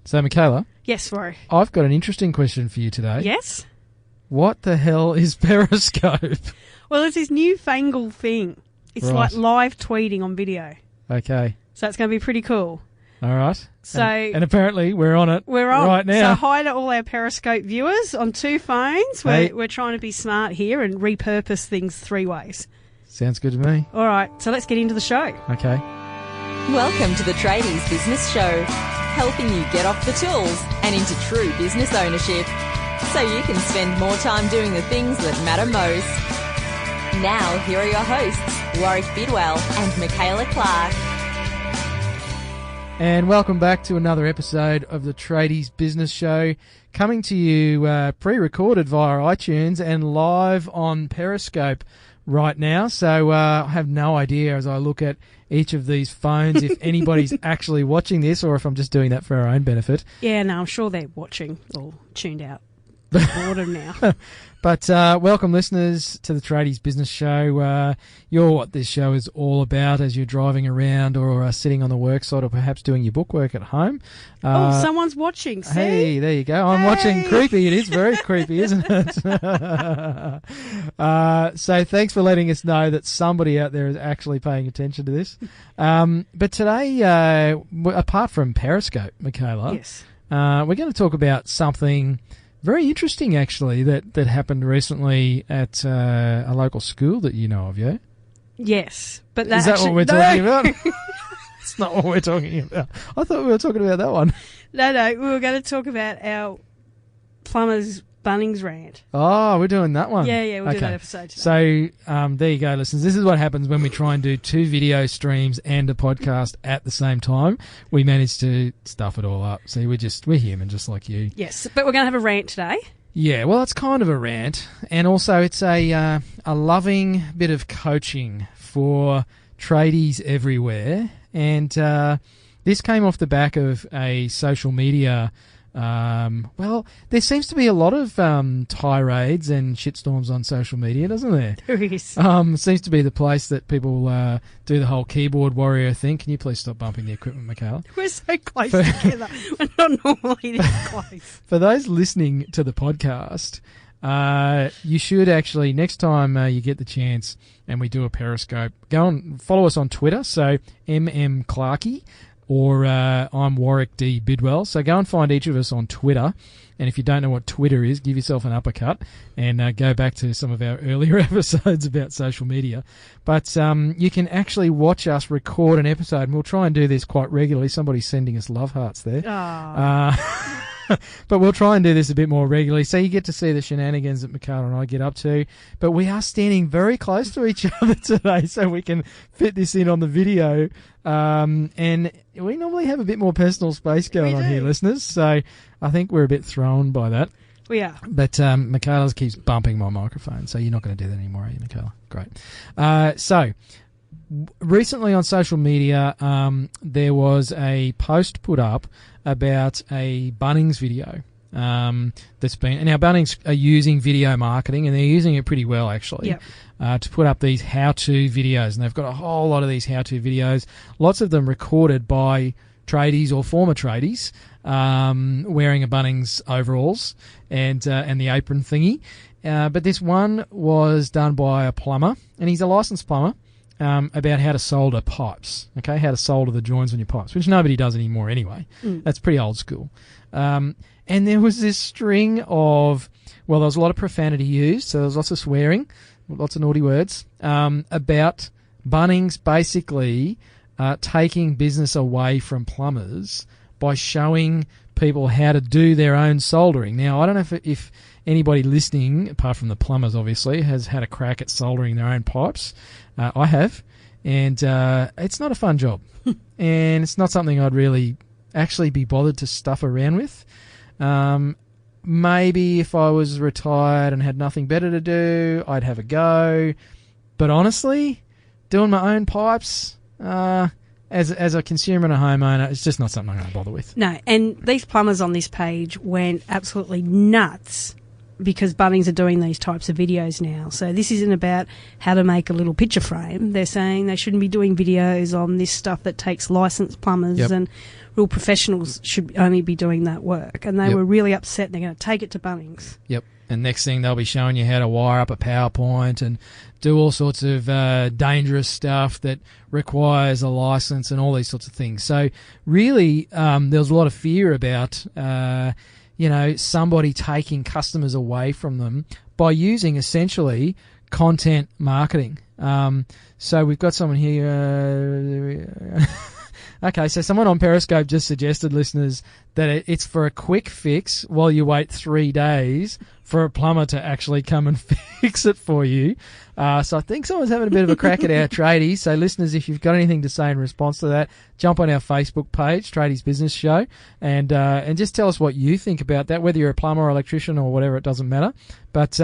So, Michaela? Yes, Rory. I've got an interesting question for you today. Yes? What the hell is Periscope? Well, it's this newfangled thing. It's like live tweeting on video. Okay. So it's going to be pretty cool. All right. So and apparently we're on it right now. So hi to all our Periscope viewers on 2 phones. We're trying to be smart here and repurpose things 3 ways. Sounds good to me. All right. So let's get into the show. Okay. Welcome to the Tradies Business Show, helping you get off the tools and into true business ownership, so you can spend more time doing the things that matter most. Now, here are your hosts, Warwick Bidwell and Michaela Clark. And welcome back to another episode of the Tradies Business Show, coming to you pre-recorded via iTunes and live on Periscope right now. So I have no idea as I look at each of these phones if anybody's actually watching this or if I'm just doing that for our own benefit. Yeah, no, I'm sure they're watching or tuned out. Boredom now. But welcome, listeners, to the Tradies Business Show. You're what this show is all about as you're driving around or sitting on the work site or perhaps doing your bookwork at home. Someone's watching. See? Hey, there you go. I'm watching. Creepy. It is very creepy, isn't it? So thanks for letting us know that somebody out there is actually paying attention to this. But today, apart from Periscope, Michaela, yes, we're going to talk about something very interesting, actually, that happened recently at a local school that you know of, yeah? Yes. But is that what we're talking about? It's not what we're talking about. I thought we were talking about that one. No, we were going to talk about our plumber's Bunnings rant. Oh, we're doing that one. Yeah, we'll do that episode today. So there you go, listeners. This is what happens when we try and do 2 video streams and a podcast at the same time. We manage to stuff it all up. See, we're human just like you. Yes, but we're going to have a rant today. Yeah, well, it's kind of a rant, and also it's a loving bit of coaching for tradies everywhere. And this came off the back of a social media. Well, there seems to be a lot of tirades and shitstorms on social media, doesn't there? There is. It seems to be the place that people do the whole keyboard warrior thing. Can you please stop bumping the equipment, Michaela? We're so close together. We're not normally this close. For those listening to the podcast, you should actually, next time you get the chance and we do a Periscope, go and follow us on Twitter, so Clarkey. Or I'm Warwick D. Bidwell. So go and find each of us on Twitter. And if you don't know what Twitter is, give yourself an uppercut and go back to some of our earlier episodes about social media. But you can actually watch us record an episode, and we'll try and do this quite regularly. Somebody's sending us love hearts there. But we'll try and do this a bit more regularly, so you get to see the shenanigans that Michaela and I get up to. But we are standing very close to each other today, so we can fit this in on the video. And we normally have a bit more personal space going on here, listeners, so I think we're a bit thrown by that. We are. But Michaela keeps bumping my microphone, so you're not going to do that anymore, are you, Michaela? Great. So recently on social media, there was a post put up about a Bunnings video that's been... Now, Bunnings are using video marketing, and they're using it pretty well, actually, to put up these how-to videos. And they've got a whole lot of these how-to videos, lots of them recorded by tradies or former tradies wearing a Bunnings overalls and the apron thingy. But this one was done by a plumber, and he's a licensed plumber, about how to solder pipes, okay, how to solder the joins on your pipes, which nobody does anymore anyway. That's pretty old school. And there was this string of, well, there was a lot of profanity used, so there was lots of swearing, lots of naughty words, about Bunnings basically taking business away from plumbers by showing people how to do their own soldering. Now, I don't know if anybody listening, apart from the plumbers obviously, has had a crack at soldering their own pipes. I have, and it's not a fun job, and it's not something I'd really actually be bothered to stuff around with. Maybe if I was retired and had nothing better to do, I'd have a go. But honestly, doing my own pipes, as a consumer and a homeowner, it's just not something I'm going to bother with. No, and these plumbers on this page went absolutely nuts because Bunnings are doing these types of videos now. So this isn't about how to make a little picture frame. They're saying they shouldn't be doing videos on this stuff that takes licensed plumbers and real professionals should only be doing that work. And they were really upset, and they're going to take it to Bunnings. Yep. And next thing, they'll be showing you how to wire up a PowerPoint and do all sorts of dangerous stuff that requires a license and all these sorts of things. So really, there was a lot of fear about, somebody taking customers away from them by using essentially content marketing. So we've got someone here. Okay, so someone on Periscope just suggested, listeners, that it's for a quick fix while you wait 3 days for a plumber to actually come and fix it for you. So I think someone's having a bit of a crack at our tradies. So listeners, if you've got anything to say in response to that, jump on our Facebook page, Tradies Business Show, and just tell us what you think about that, whether you're a plumber or electrician or whatever, it doesn't matter. But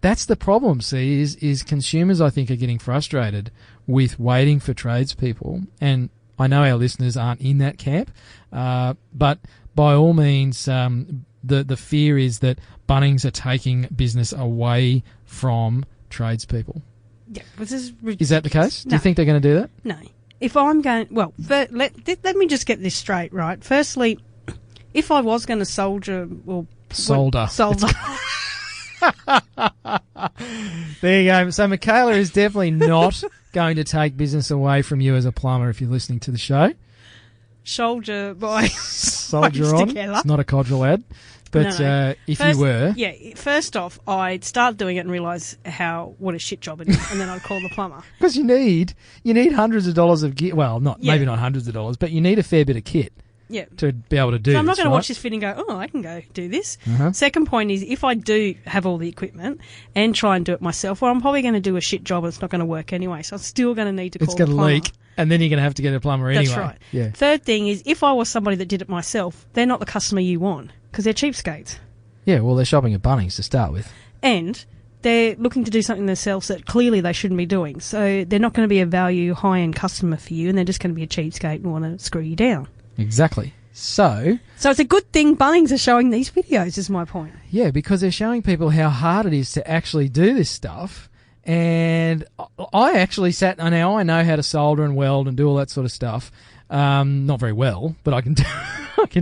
that's the problem, see, is consumers, I think, are getting frustrated with waiting for tradespeople. And I know our listeners aren't in that camp, but by all means, the fear is that Bunnings are taking business away from tradespeople. Yeah, this is ridiculous. Is that the case? No. Do you think they're going to do that? No. If I'm going... Well, let me just get this straight, right? Firstly, if I was going to solder... Solder. There you go. So Michaela is definitely not going to take business away from you as a plumber if you're listening to the show. Soldier by Soldier on. It's not a Codral ad. But no. If you were... Yeah, first off, I'd start doing it and realise what a shit job it is, and then I'd call the plumber. Because you need hundreds of dollars of gear. Well, maybe not hundreds of dollars, but you need a fair bit of kit. Yeah. To be able to do this. So I'm not going right? to watch this video and go, oh, I can go do this. Uh-huh. Second point is, if I do have all the equipment and try and do it myself, well, I'm probably going to do a shit job and it's not going to work anyway. So I'm still going to need to call the plumber. It's going to leak, and then you're going to have to get a plumber anyway. That's right. Yeah. Third thing is, if I was somebody that did it myself, they're not the customer you want because they're cheapskates. Yeah, well, they're shopping at Bunnings to start with. And they're looking to do something themselves that clearly they shouldn't be doing. So they're not going to be a value, high-end customer for you, and they're just going to be a cheapskate and want to screw you down. Exactly. So it's a good thing Bunnings are showing these videos, is my point. Yeah, because they're showing people how hard it is to actually do this stuff. And I actually sat, now I know how to solder and weld and do all that sort of stuff. Not very well, but I can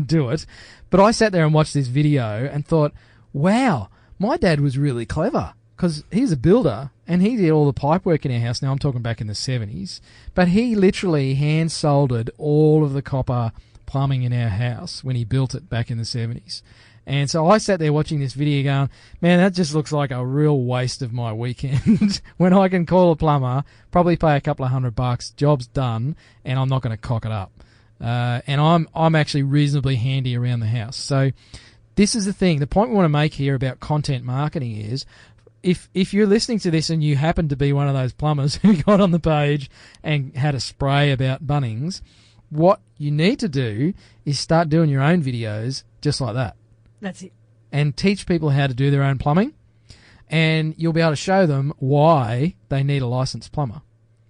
do it. But I sat there and watched this video and thought, wow, my dad was really clever because he's a builder and he did all the pipe work in our house. Now I'm talking back in the 70s. But he literally hand soldered all of the copper plumbing in our house when he built it back in the 70s. And so I sat there watching this video going, man, that just looks like a real waste of my weekend when I can call a plumber, probably pay a couple of $100, job's done, and I'm not going to cock it up. And I'm actually reasonably handy around the house. So this is the thing. The point we want to make here about content marketing is if you're listening to this and you happen to be one of those plumbers who got on the page and had a spray about Bunnings, what you need to do is start doing your own videos just like that. That's it. And teach people how to do their own plumbing, and you'll be able to show them why they need a licensed plumber.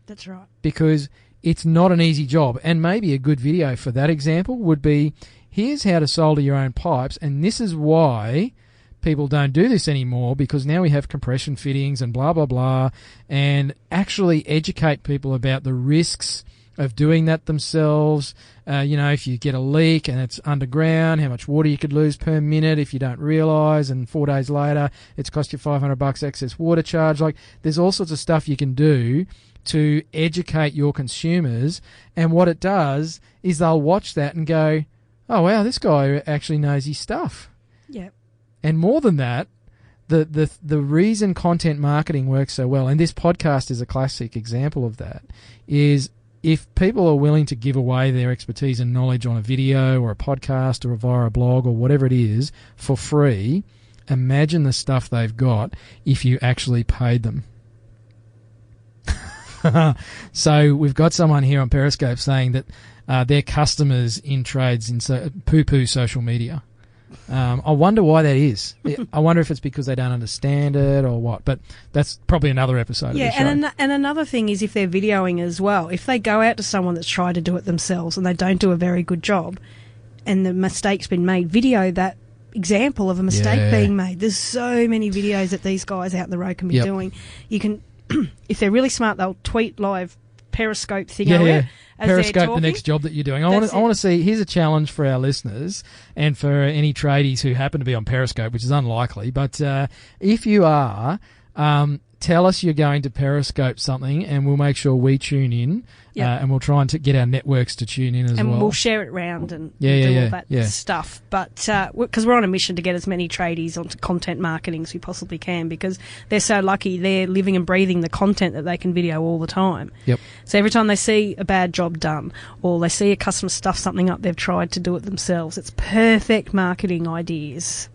That's right. Because it's not an easy job. And maybe a good video for that example would be, here's how to solder your own pipes, and this is why people don't do this anymore, because now we have compression fittings and blah, blah, blah, and actually educate people about the risks of doing that themselves. If you get a leak and it's underground, how much water you could lose per minute if you don't realise, and 4 days later it's cost you $500 excess water charge. Like, there's all sorts of stuff you can do to educate your consumers, and what it does is they'll watch that and go, oh wow, this guy actually knows his stuff. Yeah. And more than that, the reason content marketing works so well, and this podcast is a classic example of that, is if people are willing to give away their expertise and knowledge on a video or a podcast or via a blog or whatever it is for free, imagine the stuff they've got if you actually paid them. So we've got someone here on Periscope saying that their customers in trades poo-poo social media. I wonder why that is. I wonder if it's because they don't understand it or what. But that's probably another episode of the show. And another thing is if they're videoing as well. If they go out to someone that's tried to do it themselves and they don't do a very good job and the mistake's been made, video that example of a mistake being made. There's so many videos that these guys out in the road can be doing. You can, if they're really smart, they'll tweet live Periscope thing as they're Periscope, talking. the next job that you're doing. I want to see. Here's a challenge for our listeners and for any tradies who happen to be on Periscope, which is unlikely. But if you are, tell us you're going to Periscope something, and we'll make sure we tune in. And we'll try and get our networks to tune in as well. And we'll share it around and do all that stuff. But because we're on a mission to get as many tradies onto content marketing as we possibly can, because they're so lucky they're living and breathing the content that they can video all the time. Yep. So every time they see a bad job done or they see a customer stuff something up, they've tried to do it themselves. It's perfect marketing ideas.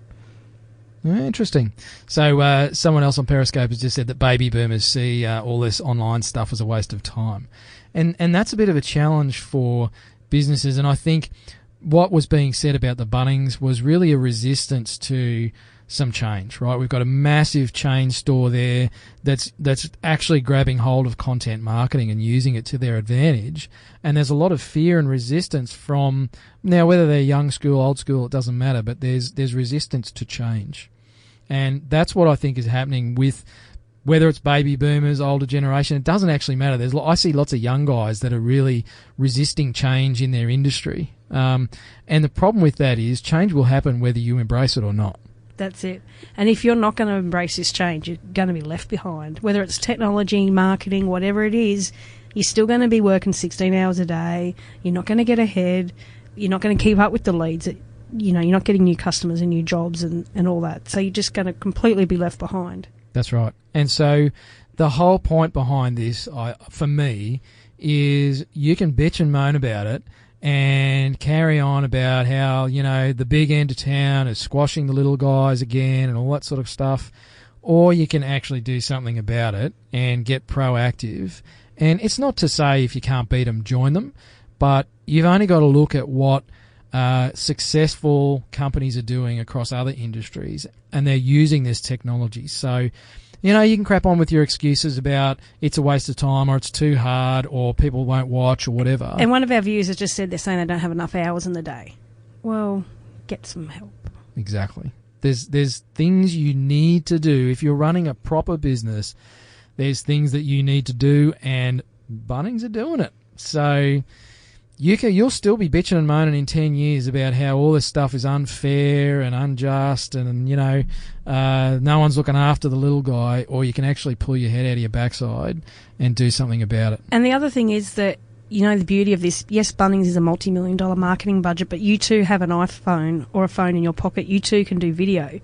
Interesting. So someone else on Periscope has just said that baby boomers see all this online stuff as a waste of time. And that's a bit of a challenge for businesses. And I think what was being said about the Bunnings was really a resistance to some change, right? We've got a massive chain store there that's actually grabbing hold of content marketing and using it to their advantage. And there's a lot of fear and resistance from, now whether they're young school, old school, it doesn't matter, but there's resistance to change. And that's what I think is happening with whether it's baby boomers, older generation, it doesn't actually matter. I see lots of young guys that are really resisting change in their industry. And the problem with that is change will happen whether you embrace it or not. That's it. And if you're not going to embrace this change, you're going to be left behind. Whether it's technology, marketing, whatever it is, you're still going to be working 16 hours a day. You're not going to get ahead. You're not going to keep up with the leads. You're not getting new customers and new jobs and all that. So you're just going to completely be left behind. That's right. And so the whole point behind this, for me, is you can bitch and moan about it and carry on about how, the big end of town is squashing the little guys again and all that sort of stuff, or you can actually do something about it and get proactive. And it's not to say if you can't beat them, join them, but you've only got to look at what successful companies are doing across other industries, and they're using this technology. So, you can crap on with your excuses about it's a waste of time or it's too hard or people won't watch or whatever. And one of our viewers has just said they're saying they don't have enough hours in the day. Well, get some help. Exactly. There's things you need to do. If you're running a proper business, there's things that you need to do, and Bunnings are doing it. So you'll still be bitching and moaning in 10 years about how all this stuff is unfair and unjust and, no one's looking after the little guy, or you can actually pull your head out of your backside and do something about it. And the other thing is that, the beauty of this, yes, Bunnings is a multi-million-dollar marketing budget, but you too have an iPhone or a phone in your pocket. You too can do video.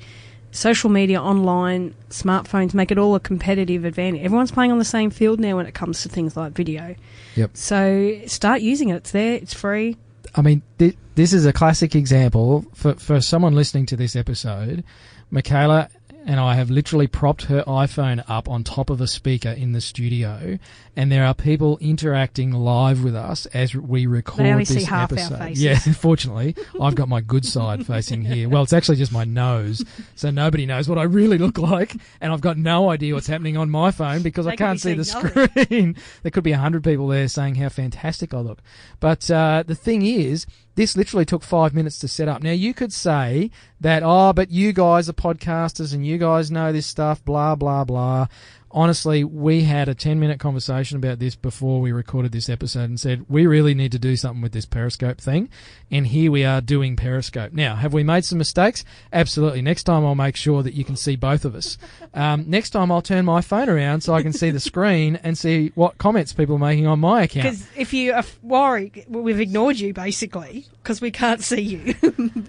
Social media, online, smartphones make it all a competitive advantage. Everyone's playing on the same field now when it comes to things like video. Yep. So start using it. It's there. It's free. I mean, this is a classic example for someone listening to this episode. Michaela and I have literally propped her iPhone up on top of a speaker in the studio, and there are people interacting live with us as we record they only this see half episode. Our faces. Yeah, fortunately, I've got my good side facing here. Well, it's actually just my nose, so nobody knows what I really look like, and I've got no idea what's happening on my phone because I can't see the screen. There could be 100 people there saying how fantastic I look. But the thing is, this literally took 5 minutes to set up. Now, you could say that, but you guys are podcasters and you guys know this stuff, blah, blah, blah. Honestly, we had a 10-minute conversation about this before we recorded this episode and said, we really need to do something with this Periscope thing. And here we are doing Periscope. Now, have we made some mistakes? Absolutely. Next time I'll make sure that you can see both of us. Next time I'll turn my phone around so I can see the screen and see what comments people are making on my account. Because if you are worried, we've ignored you basically because we can't see you.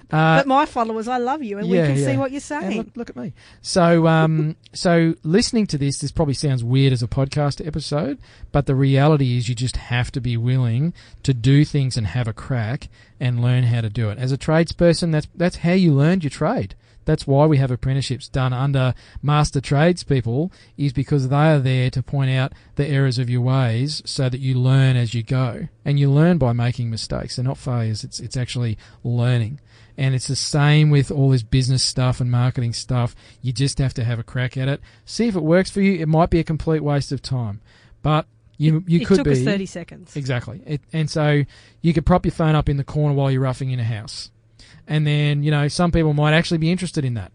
But my followers, I love you and we can see what you're saying. And look at me. So, so listening to this probably sounds weird as a podcast episode, but the reality is you just have to be willing to do things and have a crack and learn how to do it. As a tradesperson, that's how you learned your trade. That's why we have apprenticeships done under master tradespeople, is because they are there to point out the errors of your ways so that you learn as you go. And you learn by making mistakes. They're not failures. It's actually learning. And it's the same with all this business stuff and marketing stuff. You just have to have a crack at it. See if it works for you. It might be a complete waste of time, but you could be. It took us 30 seconds. Exactly. And so you could prop your phone up in the corner while you're roughing in a house. And then, some people might actually be interested in that.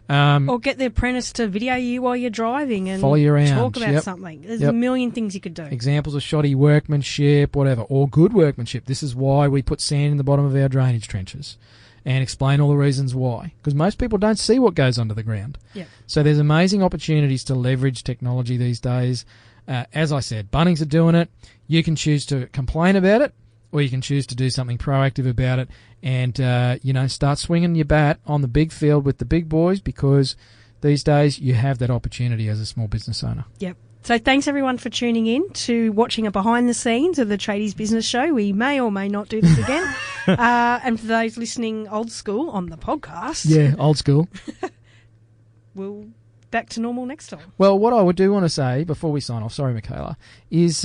Or get the apprentice to video you while you're driving and follow you around. talk about Yep. something. There's a million things you could do. Examples of shoddy workmanship, whatever, or good workmanship. This is why we put sand in the bottom of our drainage trenches, and explain all the reasons why. Because most people don't see what goes under the ground. Yep. So there's amazing opportunities to leverage technology these days. As I said, Bunnings are doing it. You can choose to complain about it, or you can choose to do something proactive about it and, start swinging your bat on the big field with the big boys, because these days you have that opportunity as a small business owner. Yep. So thanks everyone for tuning in to watching a behind the scenes of the Tradies Business Show. We may or may not do this again. And for those listening old school on the podcast. Yeah, old school. We'll back to normal next time. Well, what I do want to say before we sign off, sorry, Michaela, is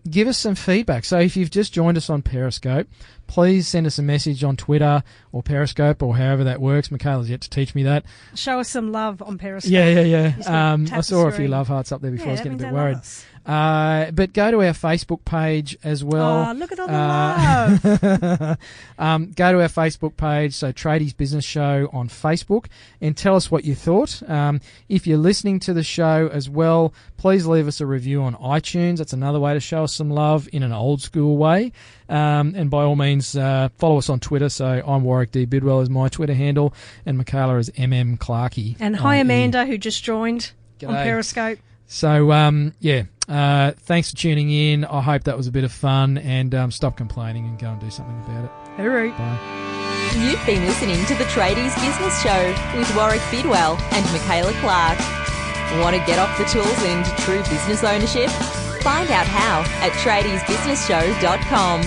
give us some feedback. So if you've just joined us on Periscope, please send us a message on Twitter or Periscope or however that works. Michaela's yet to teach me that. Show us some love on Periscope. Yeah. I saw a few love hearts up there before. I was that getting a means bit they worried. love us. But go to our Facebook page as well. Oh, look at all the love. Go to our Facebook page, so Tradies Business Show on Facebook, and tell us what you thought. If you're listening to the show as well, please leave us a review on iTunes. That's another way to show us some love in an old school way. And by all means, follow us on Twitter. So I'm Warwick D. Bidwell is my Twitter handle, and Michaela is MM Clarkey. And hi, Amanda, who just joined on G'day. Periscope. So, thanks for tuning in. I hope that was a bit of fun, and stop complaining and go and do something about it. Hooroo. Bye. You've been listening to the Tradies Business Show with Warwick Bidwell and Michaela Clark. Want to get off the tools and into true business ownership? Find out how at tradiesbusinessshow.com.